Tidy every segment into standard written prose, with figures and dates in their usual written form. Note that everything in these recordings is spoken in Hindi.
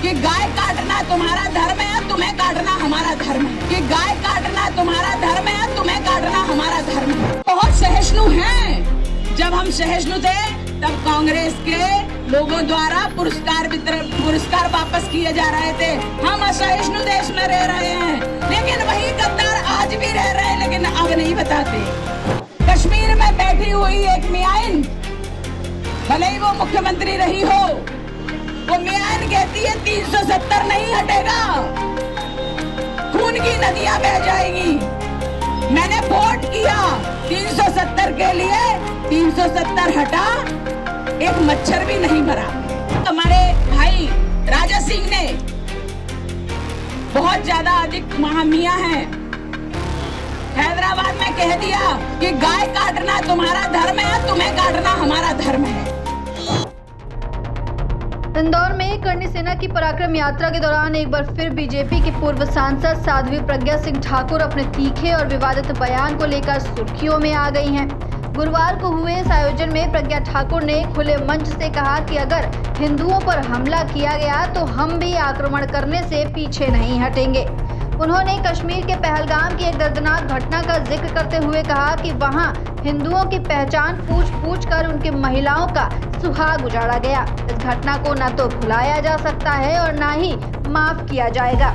कि गाय काटना तुम्हारा धर्म है, तुम्हें काटना हमारा धर्म है। कि गाय काटना तुम्हारा धर्म है, तुम्हें काटना हमारा धर्म है। बहुत सहिष्णु हैं। जब हम सहिष्णु थे तब कांग्रेस के लोगों द्वारा पुरस्कार वापस किए जा रहे थे। हम असहिष्णु देश में रह रहे हैं, लेकिन वही गद्दार आज भी रह रहे हैं, लेकिन अब नहीं बताते। कश्मीर में बैठी हुई एक मियाइन, भले ही वो मुख्यमंत्री रही हो, वो मियाइन कहती है 370 नहीं हटेगा, खून की नदियां बह जाएगी। मैंने वोट किया 370 के लिए, 370 हटा, एक मच्छर भी नहीं मरा। हमारे भाई राजा सिंह ने बहुत ज्यादा अधिक महामिया हैं, हैदराबाद में कह दिया कि गाय काटना तुम्हारा धर्म है, तुम्हें काटना हमारा धर्म है। इंदौर में करणी सेना की पराक्रम यात्रा के दौरान एक बार फिर बीजेपी की पूर्व सांसद साध्वी प्रज्ञा सिंह ठाकुर अपने तीखे और विवादित बयान को लेकर सुर्खियों में आ गई हैं। गुरुवार को हुए इस आयोजन में प्रज्ञा ठाकुर ने खुले मंच से कहा कि अगर हिंदुओं पर हमला किया गया तो हम भी आक्रमण करने से पीछे नहीं हटेंगे। उन्होंने कश्मीर के पहलगाम की एक दर्दनाक घटना का जिक्र करते हुए कहा कि वहां हिंदुओं की पहचान पूछ कर उनकी महिलाओं का सुहाग उजाड़ा गया। इस घटना को न तो भुलाया जा सकता है और न ही माफ किया जाएगा।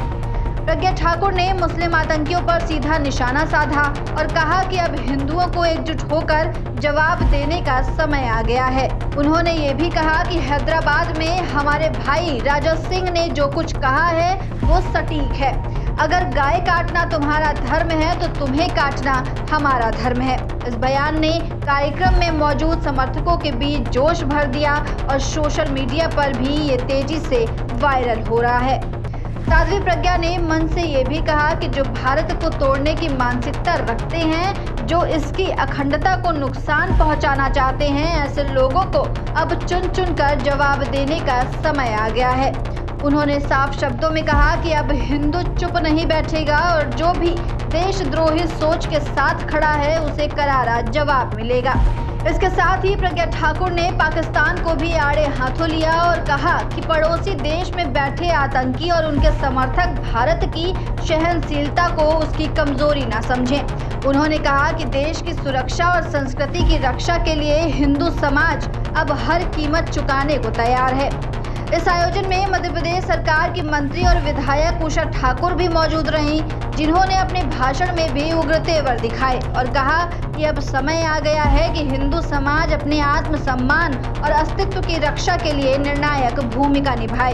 प्रज्ञा ठाकुर ने मुस्लिम आतंकियों पर सीधा निशाना साधा और कहा कि अब हिंदुओं को एकजुट होकर जवाब देने का समय आ गया है। उन्होंने ये भी कहा कि हैदराबाद में हमारे भाई राजा सिंह ने जो कुछ कहा है वो सटीक है। अगर गाय काटना तुम्हारा धर्म है तो तुम्हें काटना हमारा धर्म है। इस बयान ने कार्यक्रम में मौजूद समर्थकों के बीच जोश भर दिया और सोशल मीडिया पर भी ये तेजी से वायरल हो रहा है। साध्वी प्रज्ञा ने मन से ये भी कहा कि जो भारत को तोड़ने की मानसिकता रखते हैं, जो इसकी अखंडता को नुकसान पहुंचाना चाहते हैं, ऐसे लोगों को अब चुन चुन कर जवाब देने का समय आ गया है। उन्होंने साफ शब्दों में कहा कि अब हिंदू चुप नहीं बैठेगा और जो भी देशद्रोही सोच के साथ खड़ा है उसे करारा जवाब मिलेगा। इसके साथ ही प्रज्ञा ठाकुर ने पाकिस्तान को भी आड़े हाथों लिया और कहा कि पड़ोसी देश में बैठे आतंकी और उनके समर्थक भारत की सहनशीलता को उसकी कमजोरी न समझें। उन्होंने कहा कि देश की सुरक्षा और संस्कृति की रक्षा के लिए हिंदू समाज अब हर कीमत चुकाने को तैयार है। इस आयोजन में मध्य प्रदेश सरकार की मंत्री और विधायक उषा ठाकुर भी मौजूद रहीं, जिन्होंने अपने भाषण में भी उग्र तेवर दिखाए और कहा कि अब समय आ गया है कि हिंदू समाज अपने आत्मसम्मान और अस्तित्व की रक्षा के लिए निर्णायक भूमिका निभाए।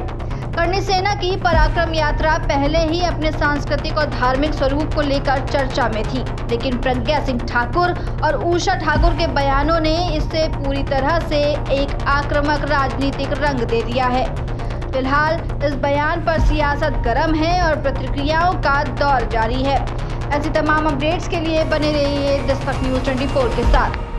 करणी सेना की पराक्रम यात्रा पहले ही अपने सांस्कृतिक और धार्मिक स्वरूप को लेकर चर्चा में थी, लेकिन प्रज्ञा सिंह ठाकुर और उषा ठाकुर के बयानों ने इससे पूरी तरह से एक आक्रामक राजनीतिक रंग दे दिया है। फिलहाल इस बयान पर सियासत गर्म है और प्रतिक्रियाओं का दौर जारी है। ऐसी तमाम अपडेट्स के लिए बने रहिए दस्तक न्यूज़ 24 के साथ।